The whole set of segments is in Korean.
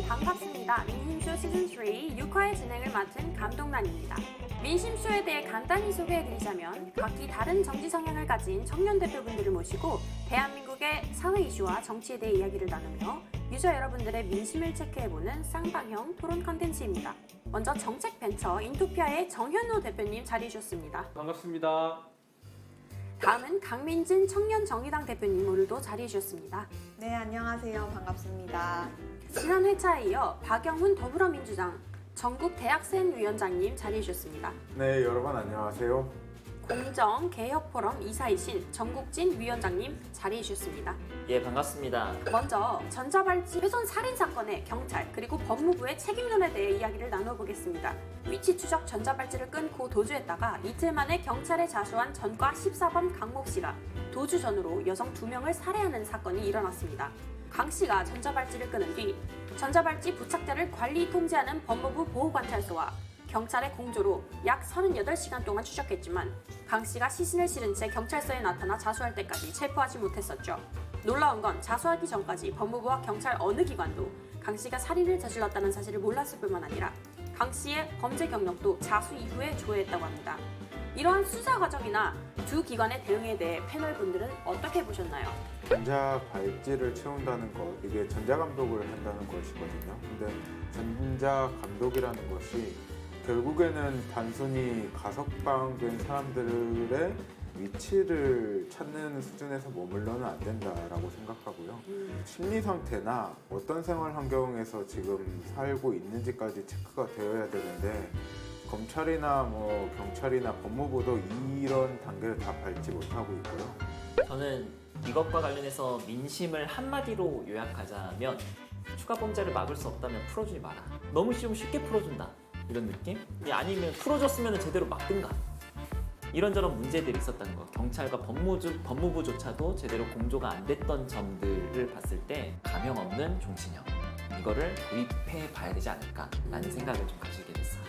반갑습니다. 민심쇼 시즌3 6화의 진행을 맡은 감독란입니다. 민심쇼에 대해 간단히 소개해드리자면 각기 다른 정치 성향을 가진 청년 대표분들을 모시고 대한민국의 사회 이슈와 정치에 대해 이야기를 나누며 유저 여러분들의 민심을 체크해보는 쌍방형 토론 컨텐츠입니다. 먼저 정책벤처 인토피아의 정현우 대표님 자리해 주셨습니다. 반갑습니다. 다음은 강민진 청년정의당 대표님 오늘도 자리해 주셨습니다. 네, 안녕하세요. 반갑습니다. 지난 회차에 이어 박영훈 더불어민주당 전국 대학생 위원장님 자리해 주셨습니다. 네, 여러분 안녕하세요. 공정개혁포럼 이사이신 전국진 위원장님 자리해 주셨습니다. 예, 반갑습니다. 먼저 전자발찌 훼손 살인 사건의 경찰 그리고 법무부의 책임론에 대해 이야기를 나눠보겠습니다. 위치 추적 전자발찌를 끊고 도주했다가 이틀 만에 경찰에 자수한 전과 14번 강목 씨가 도주 전후로 여성 2명을 살해하는 사건이 일어났습니다. 강 씨가 전자발찌를 끊은 뒤 전자발찌 부착자를 관리 통제하는 법무부 보호관찰소와 경찰의 공조로 약 38시간 동안 추적했지만 강 씨가 시신을 실은 채 경찰서에 나타나 자수할 때까지 체포하지 못했었죠. 놀라운 건 자수하기 전까지 법무부와 경찰 어느 기관도 강 씨가 살인을 저질렀다는 사실을 몰랐을 뿐만 아니라 강 씨의 범죄 경력도 자수 이후에 조회했다고 합니다. 이러한 수사 과정이나 두 기관의 대응에 대해 패널 분들은 어떻게 보셨나요? 전자 발찌를 채운다는 것, 이게 전자 감독을 한다는 것이거든요. 근데 전자 감독이라는 것이 결국에는 단순히 가석방된 사람들의 위치를 찾는 수준에서 머물러는 안 된다라고 생각하고요. 심리 상태나 어떤 생활 환경에서 지금 살고 있는지까지 체크가 되어야 되는데 검찰이나 경찰이나 법무부도 이런 단계를 다 밟지 못하고 있고요. 저는 이것과 관련해서 민심을 한마디로 요약하자면 추가 범죄를 막을 수 없다면 풀어주지 마라. 너무 좀 쉽게 풀어준다. 이런 느낌? 아니면 풀어줬으면 제대로 막든가. 이런저런 문제들이 있었다는 거. 경찰과 법무부조차도 제대로 공조가 안 됐던 점들을 봤을 때 감형 없는 종신형. 이거를 도입해 봐야 되지 않을까라는 생각을 좀 가지게 됐습니다.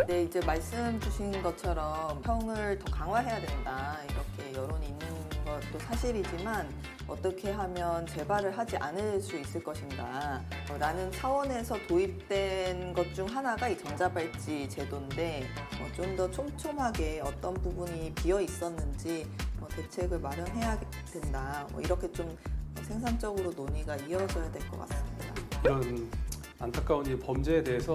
네, 이제 말씀 주신 것처럼 형을 더 강화해야 된다. 이렇게 여론이 있는 것도 사실이지만 어떻게 하면 재발을 하지 않을 수 있을 것인가 라는 차원에서 도입된 것 중 하나가 이 전자발찌 제도인데 좀 더 촘촘하게 어떤 부분이 비어 있었는지 대책을 마련해야 된다. 이렇게 좀 생산적으로 논의가 이어져야 될 것 같습니다. 이런 안타까운 이 범죄에 대해서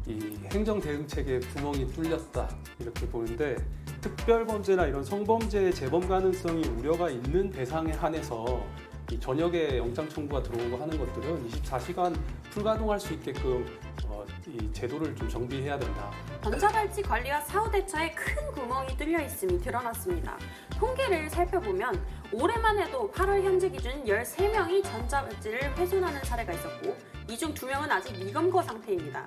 이 행정 대응 체계에 구멍이 뚫렸다 이렇게 보는데 특별범죄나 이런 성범죄의 재범 가능성이 우려가 있는 대상에 한해서 이 저녁에 영장 청구가 들어오고 하는 것들은 24시간 불가동할 수 있게끔 이 제도를 좀 정비해야 된다. 전자발찌 관리와 사후 대처에 큰 구멍이 뚫려 있음이 드러났습니다. 통계를 살펴보면 올해만 해도 8월 현재 기준 13명이 전자발찌를 훼손하는 사례가 있었고 이 중 2명은 아직 미검거 상태입니다.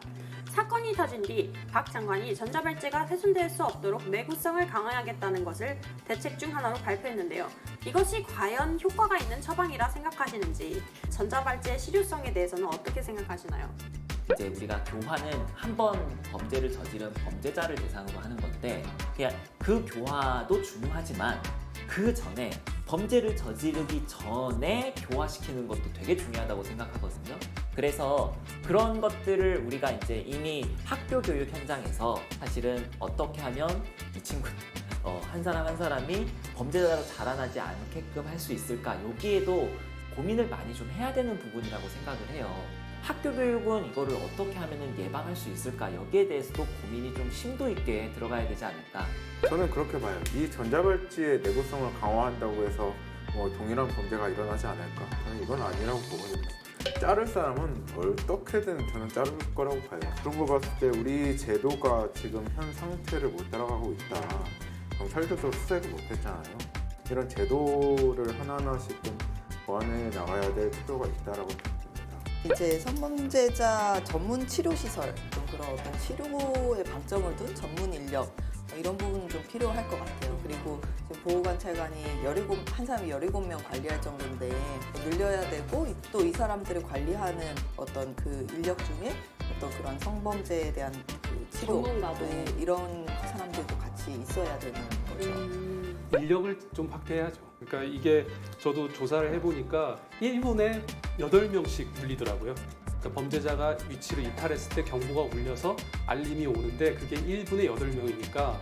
사건이 터진 뒤 박 장관이 전자발찌가 훼손될 수 없도록 내구성을 강화하겠다는 것을 대책 중 하나로 발표했는데요. 이것이 과연 효과가 있는 처방이라 생각하시는지 전자발찌의 실효성에 대해서는 어떻게 생각하시나요? 이제 우리가 교화는 한 번 범죄를 저지른 범죄자를 대상으로 하는 건데 그냥 그 교화도 중요하지만 그 전에 범죄를 저지르기 전에 교화시키는 것도 되게 중요하다고 생각하거든요. 그래서 그런 것들을 우리가 이제 이미 학교 교육 현장에서 사실은 어떻게 하면 이 친구 한 사람 한 사람이 범죄자로 자라나지 않게끔 할 수 있을까 여기에도 고민을 많이 좀 해야 되는 부분이라고 생각을 해요. 학교 교육은 이거를 어떻게 하면 예방할 수 있을까 여기에 대해서도 고민이 좀 심도 있게 들어가야 되지 않을까. 저는 그렇게 봐요. 이 전자발찌의 내구성을 강화한다고 해서 동일한 범죄가 일어나지 않을까? 저는 이건 아니라고 보거든요. 자를 사람은 어떻게든 저는 자를 거라고 봐요. 그런 거 봤을 때 우리 제도가 지금 현 상태를 못 따라가고 있다. 경찰들도 수사를 못했잖아요. 이런 제도를 하나하나씩 좀 보완해 나가야 될 필요가 있다라고 생각합니다. 이제 성범죄자 전문 치료시설, 좀 그런 어떤 치료에 방점을 둔 전문 인력 이런 부분은 좀 필요할 것 같아요. 그리고 지금 보호관찰관이 한 사람이 17명 관리할 정도인데 늘려야 되고 또 이 사람들을 관리하는 어떤 그 인력 중에 어떤 그런 성범죄에 대한 그 치료 전문가도. 이런 사람들도 같이 있어야 되는 거죠. 인력을 좀 확대해야죠. 그러니까 이게 저도 조사를 해보니까 1분에 8명씩 물리더라고요. 그러니까 그러니까 범죄자가 위치를 이탈했을 때 경보가 울려서 알림이 오는데 그게 1분에 8명이니까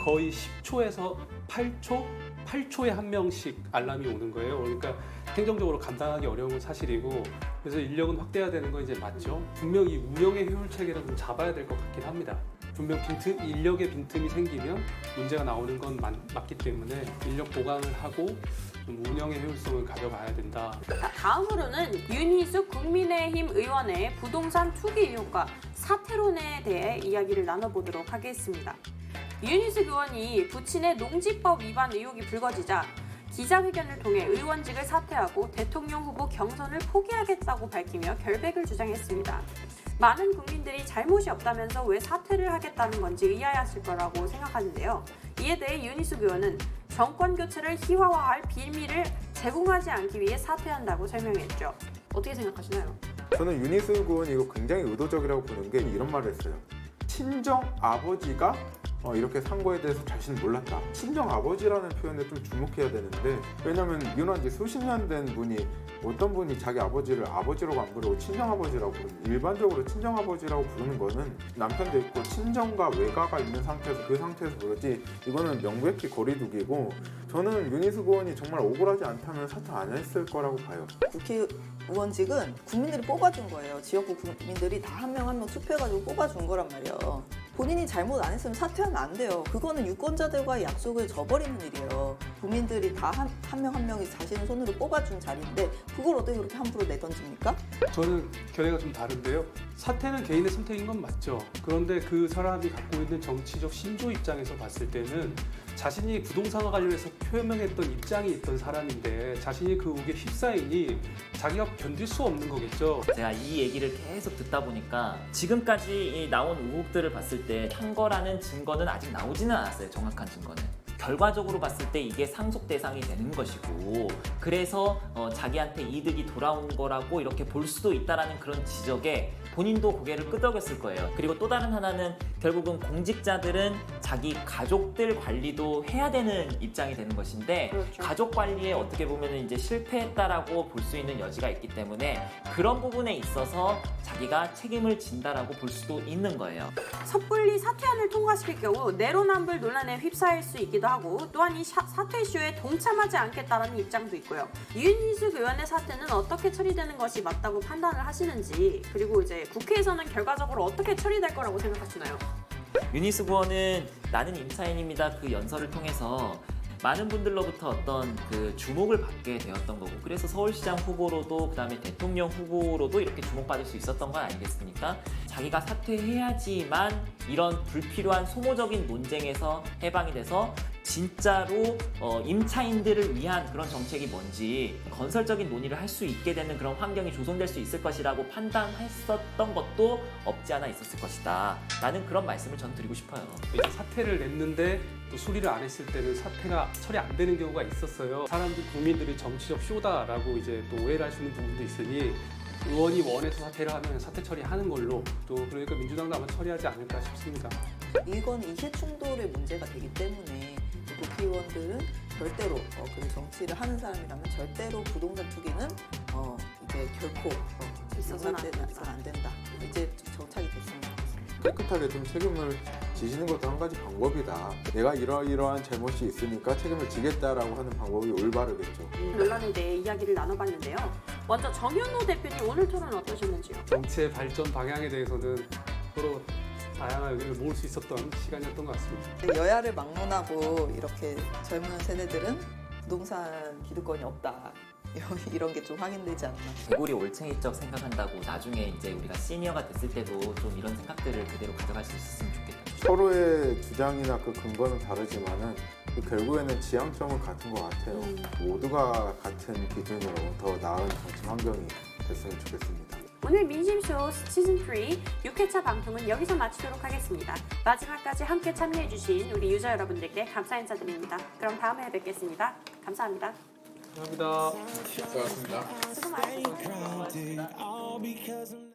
거의 10초에서 8초에 한 명씩 알람이 오는 거예요. 그러니까 행정적으로 감당하기 어려운 건 사실이고 그래서 인력은 확대해야 되는 건 이제 맞죠. 분명 이 운영의 효율 체계를 좀 잡아야 될 것 같긴 합니다. 분명 인력의 빈틈이 생기면 문제가 나오는 건 맞기 때문에 인력 보강을 하고 좀 운영의 효율성을 가져가야 된다. 다음으로는 윤희숙 국민의힘 의원의 부동산 투기 의혹과 사퇴론에 대해 이야기를 나눠보도록 하겠습니다. 윤희숙 의원이 부친의 농지법 위반 의혹이 불거지자 기자회견을 통해 의원직을 사퇴하고 대통령 후보 경선을 포기하겠다고 밝히며 결백을 주장했습니다. 많은 국민들이 잘못이 없다면서 왜 사퇴를 하겠다는 건지 의아해하실 거라고 생각하는데요. 이에 대해 윤희숙 의원은 정권 교체를 희화화할 빌미를 제공하지 않기 위해 사퇴한다고 설명했죠. 어떻게 생각하시나요? 저는 윤희숙 의원이 이거 굉장히 의도적이라고 보는 게 이런 말을 했어요. 친정 아버지가 이렇게 산 거에 대해서 자신은 몰랐다. 친정 아버지라는 표현에 좀 주목해야 되는데 왜냐면 이혼한 지 수십 년 된 분이 어떤 분이 자기 아버지를 아버지라고 안 부르고 친정 아버지라고 부르는 일반적으로 친정 아버지라고 부르는 거는 남편도 있고 친정과 외가가 있는 상태에서 그 상태에서 부르지 이거는 명백히 거리두기고 저는 윤희숙 의원이 정말 억울하지 않다면 사퇴 안 했을 거라고 봐요. 국회의원직은 국민들이 뽑아준 거예요. 지역구 국민들이 다 한 명 한 명 투표해가지고 뽑아준 거란 말이에요. 본인이 잘못 안 했으면 사퇴하면 안 돼요. 그거는 유권자들과의 약속을 저버리는 일이에요. 국민들이 다 한 명 한 명이 자신의 손으로 뽑아준 자리인데 그걸 어떻게 그렇게 함부로 내던집니까? 저는 견해가 좀 다른데요. 사퇴는 개인의 선택인 건 맞죠. 그런데 그 사람이 갖고 있는 정치적 신조 입장에서 봤을 때는 자신이 부동산과 관련해서 표명했던 입장이 있던 사람인데 자신이 그 의혹에 휩싸이니 자기가 견딜 수 없는 거겠죠. 제가 이 얘기를 계속 듣다 보니까 지금까지 나온 의혹들을 봤을 때 한 거라는 증거는 아직 나오지는 않았어요. 정확한 증거는. 결과적으로 봤을 때 이게 상속 대상이 되는 것이고 그래서 자기한테 이득이 돌아온 거라고 이렇게 볼 수도 있다라는 그런 지적에 본인도 고개를 끄덕였을 거예요. 그리고 또 다른 하나는 결국은 공직자들은 자기 가족들 관리도 해야 되는 입장이 되는 것인데 그렇죠. 가족 관리에 어떻게 보면 이제 실패했다라고 볼 수 있는 여지가 있기 때문에 그런 부분에 있어서 자기가 책임을 진다라고 볼 수도 있는 거예요. 섣불리 사퇴안을 통과시킬 경우 내로남불 논란에 휩싸일 수 있기도 하고 또한 이 사퇴 쇼에 동참하지 않겠다라는 입장도 있고요. 윤희숙 의원의 사퇴는 어떻게 처리되는 것이 맞다고 판단을 하시는지 그리고 이제 국회에서는 결과적으로 어떻게 처리될 거라고 생각하시나요? 윤희숙 의원은 나는 임차인입니다. 그 연설을 통해서 많은 분들로부터 어떤 그 주목을 받게 되었던 거고 그래서 서울시장 후보로도 그다음에 대통령 후보로도 이렇게 주목받을 수 있었던 건 아니겠습니까? 자기가 사퇴해야지만 이런 불필요한 소모적인 논쟁에서 해방이 돼서 진짜로 임차인들을 위한 그런 정책이 뭔지 건설적인 논의를 할 수 있게 되는 그런 환경이 조성될 수 있을 것이라고 판단했었던 것도 없지 않아 있었을 것이다. 라는 그런 말씀을 전 드리고 싶어요. 이제 사퇴를 냈는데 또 수리를 안 했을 때는 사퇴가 처리 안 되는 경우가 있었어요. 사람들 국민들이 정치적 쇼다라고 이제 또 오해를 할 수 있는 부분도 있으니 의원이 원해서 사퇴를 하면 사퇴 처리하는 걸로 또 그러니까 민주당도 아마 처리하지 않을까 싶습니다. 이건 이해충돌의 문제가 되기 때문에 국회의원들은 절대로 그 정치를 하는 사람이라면 절대로 부동산 투기는 이제 결코 있어서는 안 된다. 이제 정착이 됐습니다. 깨끗하게 좀 책임을 지시는 것도 한 가지 방법이다. 내가 이러이러한 잘못이 있으니까 책임을 지겠다라고 하는 방법이 올바르겠죠. 논란에 대해 이야기를 나눠봤는데요. 먼저 정현호 대표님 오늘 토론 어떠셨는지요? 정치의 발전 방향에 대해서는 서로 다양한 의견을 모을 수 있었던 시간이었던 것 같습니다. 여야를 막론하고 이렇게 젊은 세대들은 부동산 기득권이 없다. 이런 게 좀 확인되지 않나. 개구리 올챙이적 생각한다고 나중에 이제 우리가 시니어가 됐을 때도 좀 이런 생각들을 그대로 가져갈 수 있었으면 좋겠다. 서로의 주장이나 그 근거는 다르지만은 결국에는 지향점은 같은 것 같아요. 모두가 같은 기준으로 더 나은 정치 환경이 됐으면 좋겠습니다. 오늘 민심쇼 시즌3 6회차 방송은 여기서 마치도록 하겠습니다. 마지막까지 함께 참여해주신 우리 유저 여러분들께 감사 인사드립니다. 그럼 다음에 뵙겠습니다. 감사합니다. 감사합니다. 수고하셨습니다. 수고 많으셨습니다.